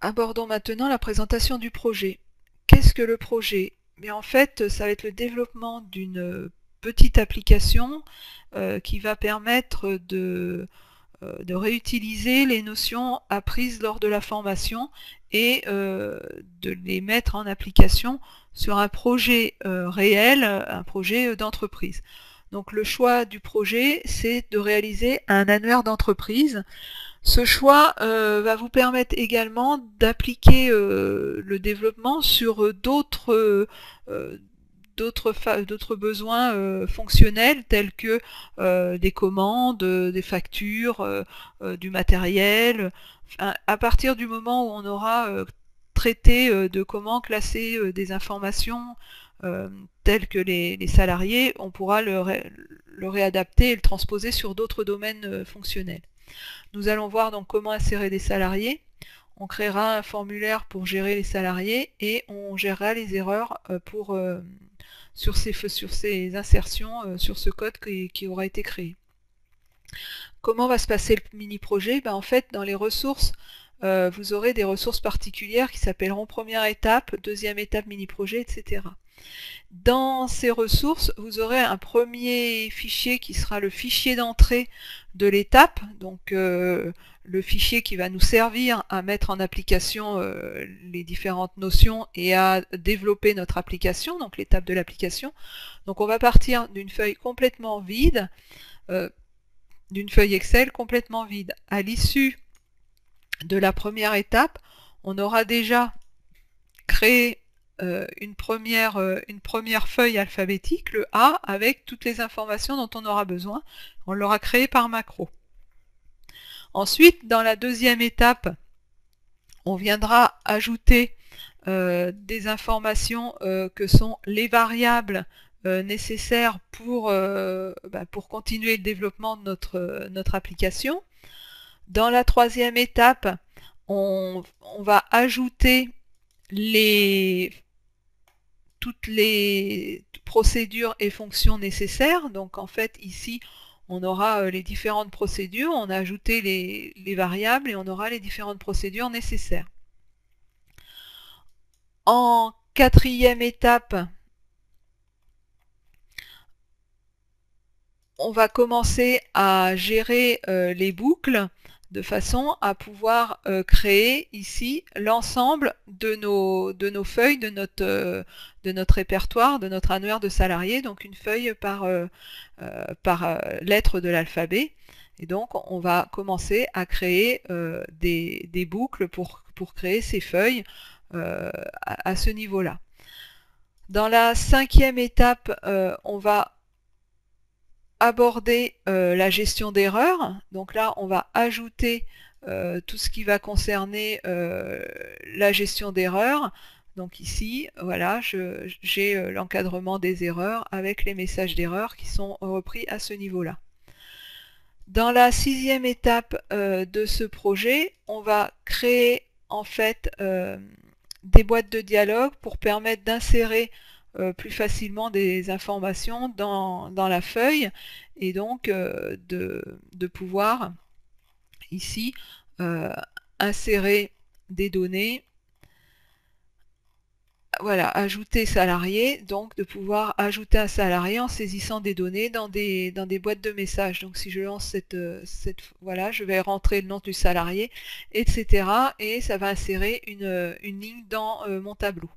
Abordons maintenant la présentation du projet. Qu'est-ce que le projet? En fait, ça va être le développement d'une petite application qui va permettre de réutiliser les notions apprises lors de la formation et de les mettre en application sur un projet réel, un projet d'entreprise. Donc le choix du projet, c'est de réaliser un annuaire d'entreprise. Ce choix va vous permettre également d'appliquer le développement sur d'autres besoins fonctionnels tels que des commandes, des factures, du matériel. Enfin, à partir du moment où on aura traité de comment classer des informations telles que les salariés, on pourra le réadapter et le transposer sur d'autres domaines fonctionnels. Nous allons voir donc comment insérer des salariés. On créera un formulaire pour gérer les salariés et on gérera les erreurs sur ces insertions, sur ce code qui aura été créé. Comment va se passer le mini-projet? En fait, dans les ressources, vous aurez des ressources particulières qui s'appelleront première étape, deuxième étape mini-projet, etc. Dans ces ressources, vous aurez un premier fichier qui sera le fichier d'entrée de l'étape, donc le fichier qui va nous servir à mettre en application les différentes notions et à développer notre application, donc l'étape de l'application. Donc on va partir d'une feuille complètement vide, d'une feuille Excel complètement vide. À l'issue de la première étape, on aura déjà créé une première feuille alphabétique, le A, avec toutes les informations dont on aura besoin. On l'aura créé par macro. Ensuite, dans la deuxième étape, on viendra ajouter des informations que sont les variables nécessaires pour continuer le développement de notre application. Dans la troisième étape, on va ajouter toutes les procédures et fonctions nécessaires. Donc en fait ici on aura les différentes procédures, on a ajouté les variables et on aura les différentes procédures nécessaires. En quatrième étape, on va commencer à gérer les boucles de façon à pouvoir créer ici l'ensemble de nos feuilles, de notre répertoire, de notre annuaire de salariés, donc une feuille par lettre de l'alphabet. Et donc on va commencer à créer des boucles pour créer ces feuilles à ce niveau-là. Dans la cinquième étape, on va aborder la gestion d'erreurs. Donc là, on va ajouter tout ce qui va concerner la gestion d'erreurs. Donc ici, voilà, j'ai l'encadrement des erreurs avec les messages d'erreurs qui sont repris à ce niveau-là. Dans la sixième étape de ce projet, on va créer en fait des boîtes de dialogue pour permettre d'insérer plus facilement des informations dans la feuille et donc de pouvoir ici insérer des données, voilà, ajouter salarié, donc de pouvoir ajouter un salarié en saisissant des données dans des boîtes de messages. Donc si je lance voilà, je vais rentrer le nom du salarié, etc. et ça va insérer une ligne dans mon tableau.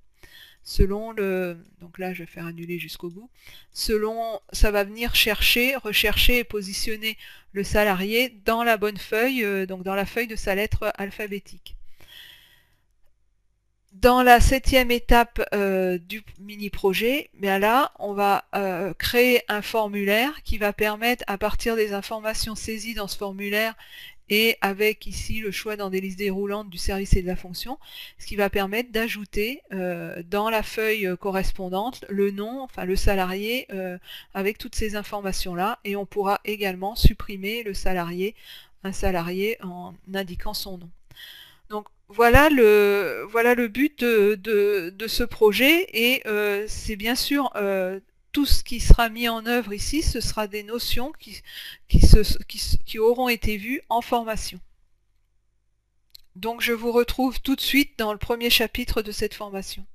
Selon donc là je vais faire annuler jusqu'au bout, ça va venir rechercher et positionner le salarié dans la bonne feuille, donc dans la feuille de sa lettre alphabétique. Dans la septième étape du mini-projet, là on va créer un formulaire qui va permettre, à partir des informations saisies dans ce formulaire et avec ici le choix dans des listes déroulantes du service et de la fonction, ce qui va permettre d'ajouter dans la feuille correspondante le nom, enfin le salarié avec toutes ces informations-là, et on pourra également supprimer un salarié en indiquant son nom. Donc voilà le but de ce projet, et c'est bien sûr tout ce qui sera mis en œuvre ici, ce sera des notions qui auront été vues en formation. Donc je vous retrouve tout de suite dans le premier chapitre de cette formation.